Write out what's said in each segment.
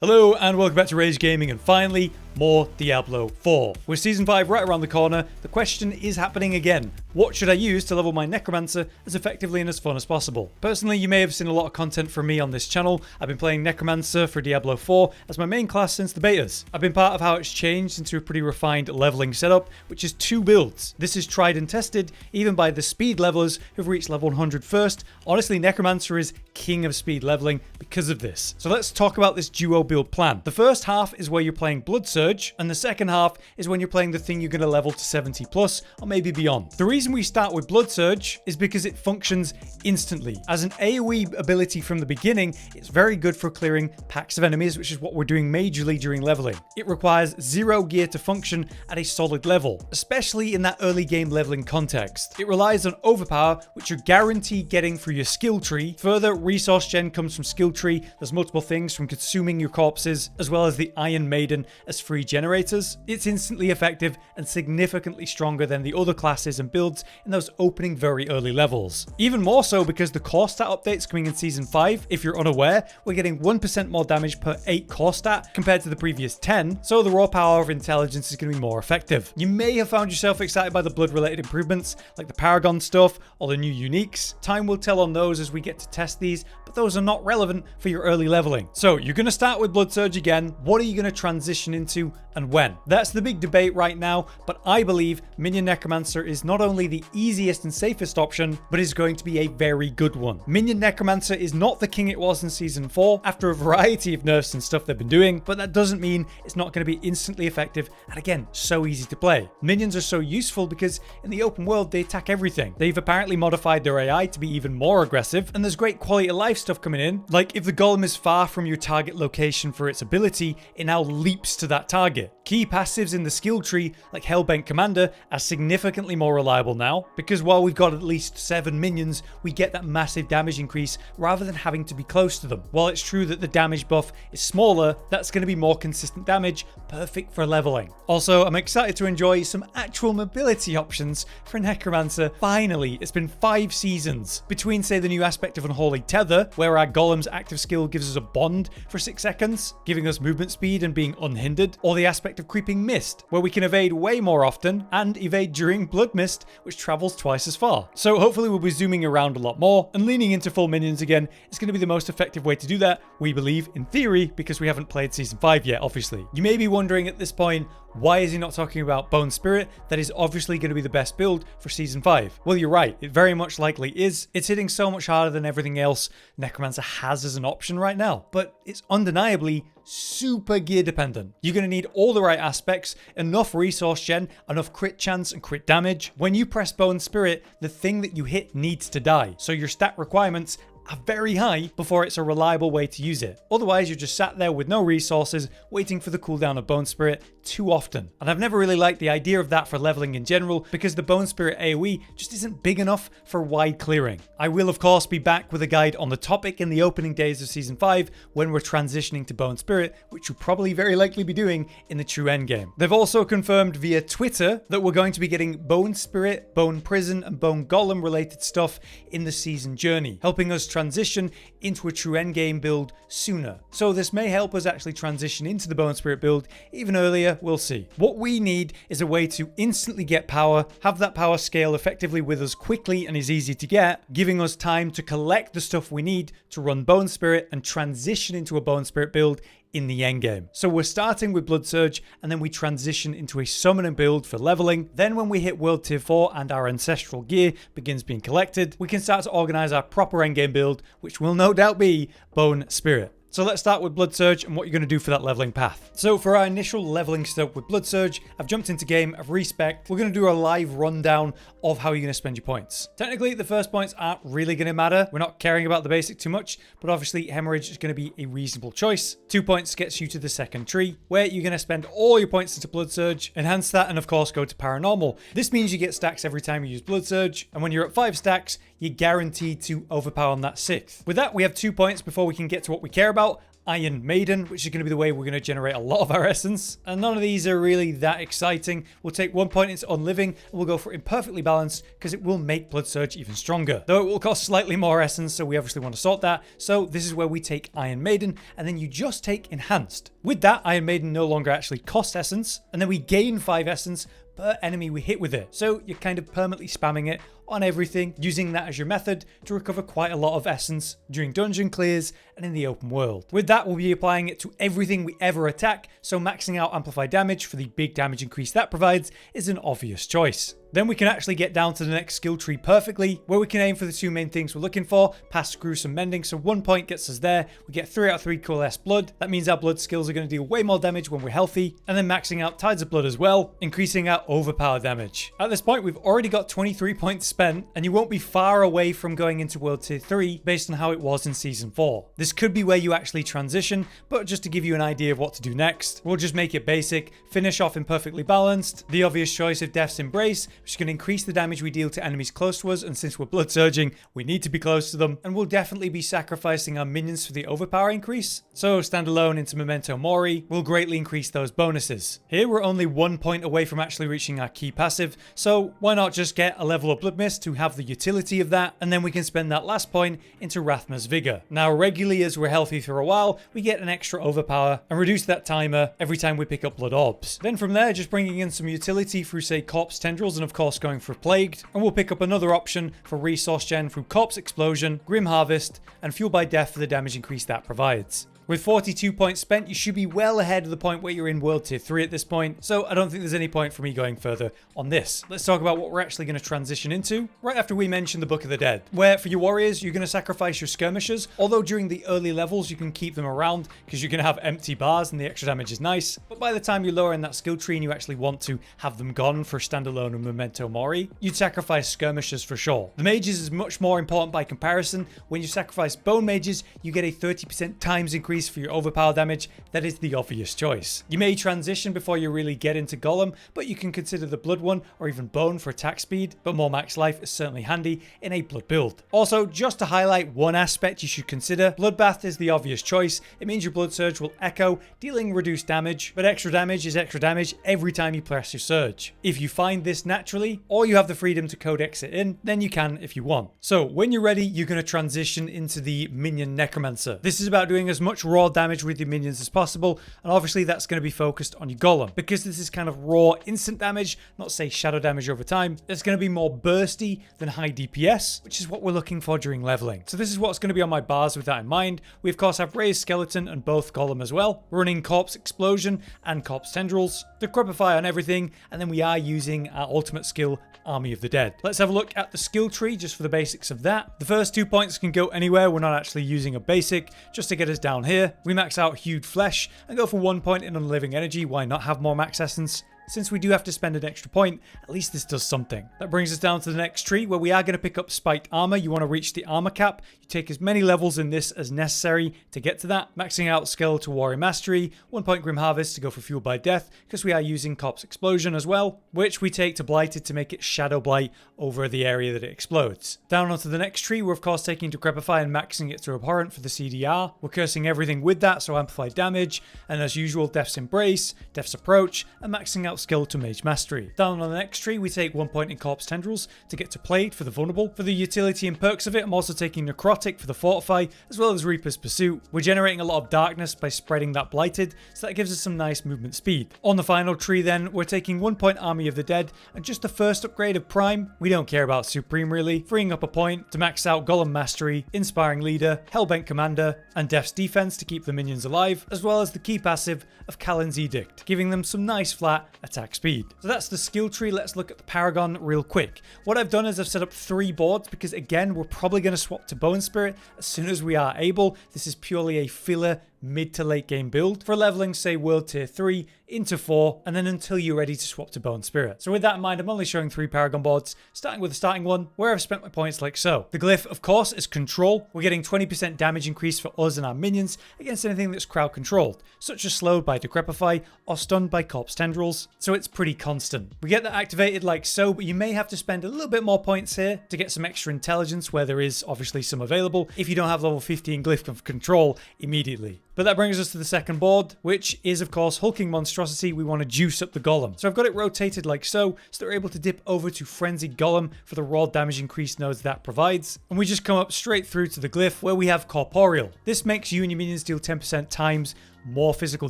Hello and welcome back to Rage Gaming, and finally, more Diablo 4. With Season 5 right around the corner, the question is happening again. What should I use to level my Necromancer as effectively and as fun as possible? Personally, you may have seen a lot of content from me on this channel. I've been playing Necromancer for Diablo 4 as my main class since the betas. I've been part of how it's changed into a pretty refined leveling setup, which is 2 builds. This is tried and tested, even by the speed levelers who've reached level 100 first. Honestly, Necromancer is king of speed leveling because of this. So let's talk about this duo build plan. The first half is where you're playing Blood Surge, and the second half is when you're playing the thing you're going to level to 70 plus, or maybe beyond. The reason we start with Blood Surge is because it functions instantly. As an AoE ability from the beginning, it's very good for clearing packs of enemies, which is what we're doing majorly during leveling. It requires 0 gear to function at a solid level, especially in that early game leveling context. It relies on overpower, which you're guaranteed getting through your skill tree. Further, resource gen comes from skill tree. There's multiple things from consuming your corpses, as well as the Iron Maiden as free generators. It's instantly effective and significantly stronger than the other classes and builds in those opening very early levels. Even more so because the core stat updates coming in Season 5, if you're unaware, we're getting 1% more damage per 8 core stat compared to the previous 10, so the raw power of intelligence is going to be more effective. You may have found yourself excited by the blood related improvements like the Paragon stuff or the new uniques. Time will tell on those as we get to test these, but those are not relevant for your early leveling. So you're going to start with Blood Surge again. What are you going to transition into and when? That's the big debate right now, but I believe Minion Necromancer is not only the easiest and safest option, but is going to be a very good one. Minion Necromancer is not the king it was in Season 4 after a variety of nerfs and stuff they've been doing, but that doesn't mean it's not going to be instantly effective and again, so easy to play. Minions are so useful because in the open world they attack everything. They've apparently modified their AI to be even more aggressive, and there's great quality of life stuff coming in. Like if the Golem is far from your target location for its ability, it now leaps to that target. Key passives in the skill tree like Hellbent Commander are significantly more reliable now, because while we've got at least 7 minions, we get that massive damage increase rather than having to be close to them. While it's true that the damage buff is smaller, that's going to be more consistent damage, perfect for leveling. Also, I'm excited to enjoy some actual mobility options for Necromancer. Finally, it's been 5 seasons between, say, the new aspect of Unholy Tether, where our Golem's active skill gives us a bond for 6 seconds, giving us movement speed and being unhindered, or the aspect of Creeping Mist, where we can evade way more often and evade during Blood Mist, which travels twice as far. So hopefully we'll be zooming around a lot more, and leaning into full minions again is going to be the most effective way to do that, we believe, in theory, because we haven't played Season 5 yet, obviously. You may be wondering at this point, why is he not talking about Bone Spirit? That is obviously going to be the best build for Season 5. Well, you're right. It very much likely is. It's hitting so much harder than everything else Necromancer has as an option right now. But it's undeniably super gear dependent. You're going to need all the right aspects, enough resource gen, enough crit chance and crit damage. When you press Bone Spirit, the thing that you hit needs to die. So your stat requirements are very high before it's a reliable way to use it. Otherwise, you're just sat there with no resources, waiting for the cooldown of Bone Spirit too often. And I've never really liked the idea of that for leveling in general, because the Bone Spirit AoE just isn't big enough for wide clearing. I will of course be back with a guide on the topic in the opening days of Season 5 when we're transitioning to Bone Spirit, which we'll probably very likely be doing in the true endgame. They've also confirmed via Twitter that we're going to be getting Bone Spirit, Bone Prison and Bone Golem related stuff in the season journey, helping us transition into a true endgame build sooner. So this may help us actually transition into the Bone Spirit build even earlier, we'll see. What we need is a way to instantly get power, have that power scale effectively with us quickly and is easy to get, giving us time to collect the stuff we need to run Bone Spirit and transition into a Bone Spirit build in the endgame. So we're starting with Blood Surge, and then we transition into a summoning build for leveling. Then when we hit World Tier 4 and our ancestral gear begins being collected, we can start to organize our proper endgame build, which will no doubt be Bone Spirit. So let's start with Blood Surge and what you're going to do for that leveling path. So for our initial leveling setup with Blood Surge, I've jumped into game, I've respec'd. We're going to do a live rundown of how you're going to spend your points. Technically, the first points aren't really going to matter. We're not caring about the basic too much, but obviously Hemorrhage is going to be a reasonable choice. 2 points gets you to the second tree, where you're going to spend all your points into Blood Surge, enhance that, and of course go to Paranormal. This means you get stacks every time you use Blood Surge, and when you're at 5 stacks, you're guaranteed to overpower on that 6th. With that, we have 2 points before we can get to what we care about, Iron Maiden, which is going to be the way we're going to generate a lot of our essence. And none of these are really that exciting. We'll take 1 point into Unliving, and we'll go for Imperfectly Balanced because it will make Blood Surge even stronger. Though it will cost slightly more essence, so we obviously want to sort that. So this is where we take Iron Maiden, and then you just take Enhanced. With that, Iron Maiden no longer actually costs essence, and then we gain 5 essence per enemy we hit with it. So you're kind of permanently spamming it on everything, using that as your method to recover quite a lot of essence during dungeon clears and in the open world. With that, we'll be applying it to everything we ever attack, so maxing out amplified damage for the big damage increase that provides is an obvious choice. Then we can actually get down to the next skill tree perfectly, where we can aim for the 2 main things we're looking for, past gruesome mending, so 1 point gets us there, we get 3 out of 3 coalesce blood, that means our blood skills are going to deal way more damage when we're healthy, and then maxing out tides of blood as well, increasing our overpower damage. At this point we've already got 23 points spent, and you won't be far away from going into World Tier 3 based on how it was in Season 4. This could be where you actually transition, but just to give you an idea of what to do next, we'll just make it basic, finish off Imperfectly Balanced, the obvious choice of Death's Embrace, which is going to increase the damage we deal to enemies close to us, and since we're blood surging, we need to be close to them, and we'll definitely be sacrificing our minions for the overpower increase. So standalone into Memento Mori will greatly increase those bonuses. Here we're only 1 point away from actually reaching our key passive, so why not just get a level of Blood Mist to have the utility of that, and then we can spend that last point into Rathma's Vigor. Now regularly as we're healthy for a while, we get an extra overpower and reduce that timer every time we pick up Blood Orbs. Then from there, just bringing in some utility through say Corpse Tendrils, and of course going for Plagued, and we'll pick up another option for resource gen through Corpse Explosion, Grim Harvest, and Fuel by Death for the damage increase that provides. With 42 points spent, you should be well ahead of the point where you're in World Tier 3 at this point, so I don't think there's any point for me going further on this. Let's talk about what we're actually going to transition into right after we mention the Book of the Dead, where for your warriors, you're going to sacrifice your skirmishers, although during the early levels you can keep them around because you're going to have empty bars and the extra damage is nice, but by the time you're lower in that skill tree and you actually want to have them gone for standalone and Memento Mori, you'd sacrifice skirmishers for sure. The mages is much more important by comparison. When you sacrifice bone mages, you get a 30% times increase for your overpower damage. That is the obvious choice. You may transition before you really get into Golem, but you can consider the blood one or even bone for attack speed, but more max life is certainly handy in a blood build. Also, just to highlight one aspect you should consider, Bloodbath is the obvious choice. It means your blood surge will echo, dealing reduced damage, but extra damage is extra damage every time you press your surge. If you find this naturally, or you have the freedom to codex it in, then you can if you want. So when you're ready, you're going to transition into the minion Necromancer. This is about doing as much raw damage with your minions as possible, and obviously that's going to be focused on your golem. Because this is kind of raw instant damage, not say shadow damage over time, it's going to be more bursty than high DPS, which is what we're looking for during leveling. So this is what's going to be on my bars with that in mind. We of course have Raised Skeleton and both Golem as well, running Corpse Explosion and Corpse Tendrils, Decrepify on everything, and then we are using our ultimate skill, Army of the Dead. Let's have a look at the skill tree just for the basics of that. The first 2 points can go anywhere. We're not actually using a basic just to get us down here. We max out Hued Flesh and go for 1 point in Unliving Energy. Why not have more max essence? Since we do have to spend an extra point, at least this does something. That brings us down to the next tree where we are going to pick up Spiked Armor. You want to reach the armor cap. You take as many levels in this as necessary to get to that. Maxing out Skeletal Warrior Mastery, 1 point Grim Harvest to go for Fuel by Death because we are using Corpse Explosion as well, which we take to Blighted to make it Shadow Blight over the area that it explodes. Down onto the next tree, we're of course taking Decrepify and maxing it to Abhorrent for the CDR. We're cursing everything with that, so amplified damage, and as usual, Death's Embrace, Death's Approach, and maxing out Skeletal Mage Mastery. Down on the next tree, we take 1 point in Corpse Tendrils to get to Plagued for the Vulnerable. For the utility and perks of it, I'm also taking Necrotic for the Fortify, as well as Reaper's Pursuit. We're generating a lot of darkness by spreading that Blighted, so that gives us some nice movement speed. On the final tree then, we're taking 1 point Army of the Dead, and just the first upgrade of Prime. We don't care about Supreme really, freeing up a point to max out Golem Mastery, Inspiring Leader, Hellbent Commander, and Death's Defense to keep the minions alive, as well as the key passive of Kalen's Edict, giving them some nice flat attack speed. So that's the skill tree. Let's look at the Paragon real quick. What I've done is I've set up 3 boards because again, we're probably going to swap to Bone Spirit as soon as we are able. This is purely a filler mid to late game build for leveling, say, World Tier 3 into 4, and then until you're ready to swap to Bone Spirit. So with that in mind, I'm only showing 3 Paragon boards, starting with the starting one, where I've spent my points like so. The glyph, of course, is Control. We're getting 20% damage increase for us and our minions against anything that's crowd controlled, such as slowed by Decrepify or stunned by Corpse Tendrils, so it's pretty constant. We get that activated like so, but you may have to spend a little bit more points here to get some extra intelligence where there is obviously some available if you don't have level 15 glyph of Control immediately. But that brings us to the second board, which is of course hulking monstrosity. We want to juice up the golem. So I've got it rotated like so that we're able to dip over to frenzied golem for the raw damage increase nodes that provides. And we just come up straight through to the glyph where we have corporeal. This makes you and your minions deal 10% times more physical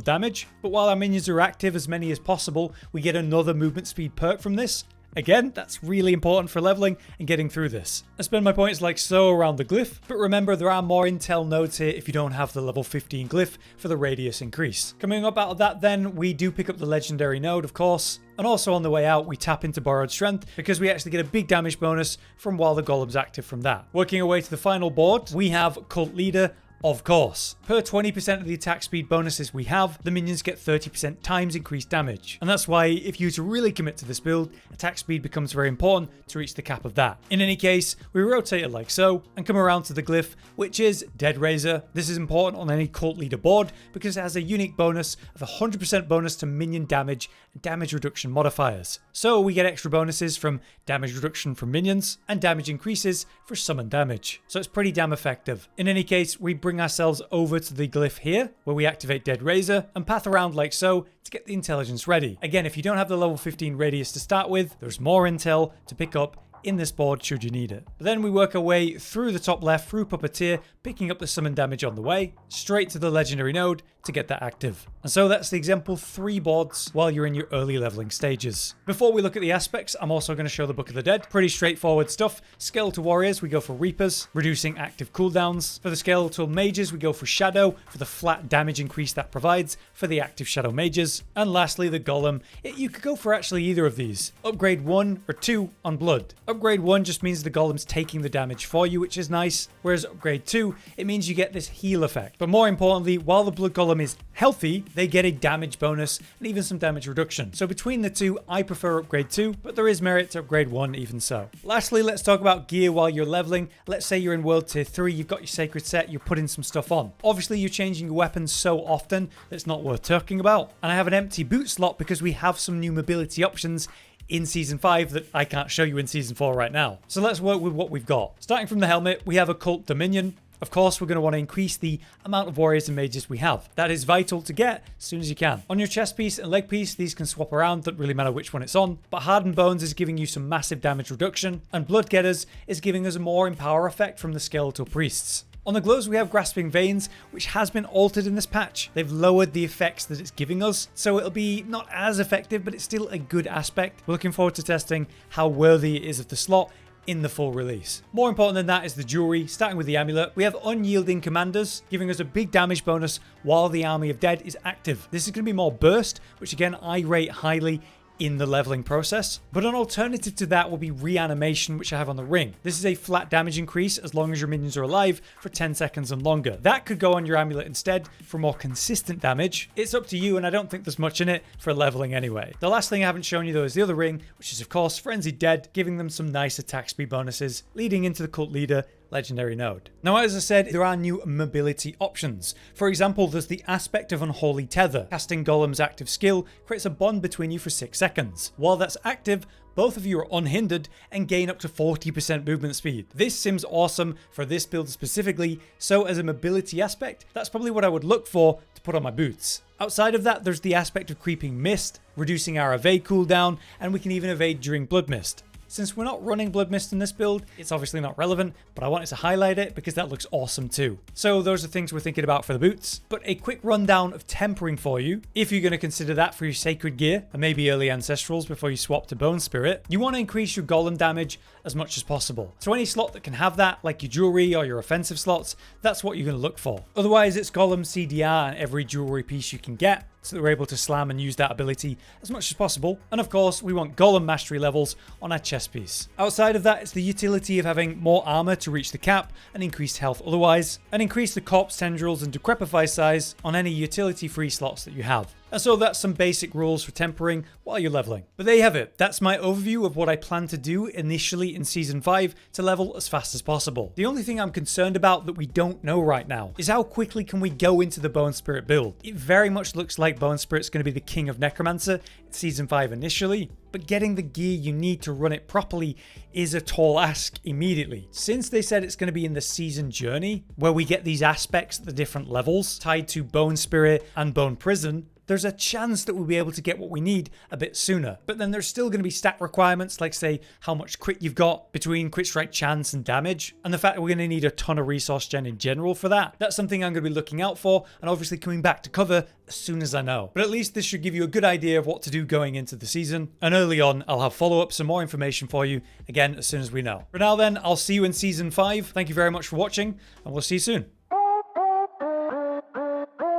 damage. But while our minions are active, as many as possible, we get another movement speed perk from this. Again, that's really important for leveling and getting through this. I spend my points like so around the glyph, but remember there are more intel nodes here if you don't have the level 15 glyph for the radius increase. Coming up out of that then, we do pick up the legendary node, of course, and also on the way out we tap into borrowed strength because we actually get a big damage bonus from while the golem's active from that. Working our way to the final board, we have cult leader. Of course, per 20% of the attack speed bonuses we have, the minions get 30% times increased damage. And that's why if you were to really commit to this build, attack speed becomes very important to reach the cap of that. In any case, we rotate it like so and come around to the glyph, which is Dead Razor. This is important on any cult leader board because it has a unique bonus of 100% bonus to minion damage and damage reduction modifiers. So we get extra bonuses from damage reduction from minions and damage increases for summon damage. So it's pretty damn effective. In any case, we bring ourselves over to the glyph here where we activate Dead Razor and path around like so to get the intelligence ready. Again, if you don't have the level 15 radius to start with, there's more intel to pick up in this board should you need it. But then we work our way through the top left through Puppeteer, picking up the summon damage on the way, straight to the legendary node to get that active. And so that's the example 3 boards while you're in your early leveling stages. Before we look at the aspects, I'm also going to show the Book of the Dead. Pretty straightforward stuff. Skeletal warriors, we go for Reapers, reducing active cooldowns. For the skeletal mages, we go for Shadow, for the flat damage increase that provides for the active Shadow mages. And lastly, the Golem. You could go for actually either of these. Upgrade 1 or 2 on Blood. Upgrade 1 just means the Golem's taking the damage for you, which is nice. Whereas upgrade 2, it means you get this heal effect. But more importantly, while the Blood Golem is healthy, they get a damage bonus and even some damage reduction. So between the two, I prefer upgrade 2, but there is merit to upgrade 1 even so. Lastly, let's talk about gear while you're leveling. Let's say you're in World Tier 3, you've got your sacred set, you're putting some stuff on. Obviously, you're changing your weapons so often that it's not worth talking about. And I have an empty boot slot because we have some new mobility options in Season 5 that I can't show you in Season 4 right now. So let's work with what we've got. Starting from the helmet, we have a Cult Dominion. Of course, we're going to want to increase the amount of warriors and mages we have. That is vital to get as soon as you can. On your chest piece and leg piece, these can swap around, doesn't really matter which one it's on. But Hardened Bones is giving you some massive damage reduction, and Blood Getters is giving us a more empower effect from the Skeletal Priests. On the gloves, we have Grasping Veins, which has been altered in this patch. They've lowered the effects that it's giving us, so it'll be not as effective, but it's still a good aspect. We're looking forward to testing how worthy it is of the slot in the full release. More important than that is the jewelry. Starting with the amulet, we have Unyielding Commanders, giving us a big damage bonus while the Army of Dead is active. This is going to be more burst, which again I rate highly in the leveling process. But an alternative to that will be Reanimation, which I have on the ring. This is a flat damage increase as long as your minions are alive for 10 seconds and longer. That could go on your amulet instead for more consistent damage. It's up to you, and I don't think there's much in it for leveling anyway. The last thing I haven't shown you though is the other ring, which is of course Frenzied Dead, giving them some nice attack speed bonuses, leading into the Cult Leader legendary node. Now, as I said, there are new mobility options. For example, there's the aspect of Unholy Tether. Casting Golem's active skill creates a bond between you for 6 seconds. While that's active, both of you are unhindered and gain up to 40% movement speed. This seems awesome for this build specifically, so as a mobility aspect, that's probably what I would look for to put on my boots. Outside of that, there's the aspect of Creeping Mist, reducing our evade cooldown, and we can even evade during Blood Mist. Since we're not running Blood Mist in this build, it's obviously not relevant, but I wanted to highlight it because that looks awesome too. So those are things we're thinking about for the boots. But a quick rundown of tempering for you, if you're going to consider that for your sacred gear, and maybe early ancestrals before you swap to Bone Spirit, you want to increase your golem damage as much as possible. So any slot that can have that, like your jewelry or your offensive slots, that's what you're going to look for. Otherwise, it's golem CDR and every jewelry piece you can get, so that we're able to slam and use that ability as much as possible. And of course, we want golem mastery levels on our chest piece. Outside of that, it's the utility of having more armor to reach the cap and increased health otherwise, and increase the corpse tendrils and decrepify size on any utility free slots that you have. And so that's some basic rules for tempering while you're leveling. But there you have it. That's my overview of what I plan to do initially in Season 5 to level as fast as possible. The only thing I'm concerned about that we don't know right now is how quickly can we go into the Bone Spirit build. It very much looks like Bone Spirit's going to be the king of Necromancer in Season 5 initially, but getting the gear you need to run it properly is a tall ask immediately. Since they said it's going to be in the season journey, where we get these aspects at the different levels tied to Bone Spirit and Bone Prison, there's a chance that we'll be able to get what we need a bit sooner. But then there's still going to be stat requirements, like say how much crit you've got between crit strike chance and damage, and the fact that we're going to need a ton of resource gen in general for that. That's something I'm going to be looking out for, and obviously coming back to cover as soon as I know. But at least this should give you a good idea of what to do going into the season, and early on I'll have follow-ups and more information for you, again, as soon as we know. For now then, I'll see you in Season 5. Thank you very much for watching, and we'll see you soon.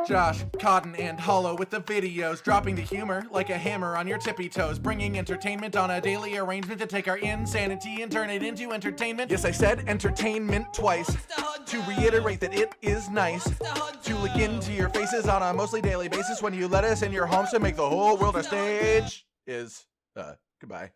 Josh, Cotton, and Hollow with the videos, dropping the humor like a hammer on your tippy toes, bringing entertainment on a daily arrangement to take our insanity and turn it into entertainment. Yes, I said entertainment twice, to reiterate that it is nice to look into your faces on a mostly daily basis when you let us in your homes to make the whole world a stage. Goodbye.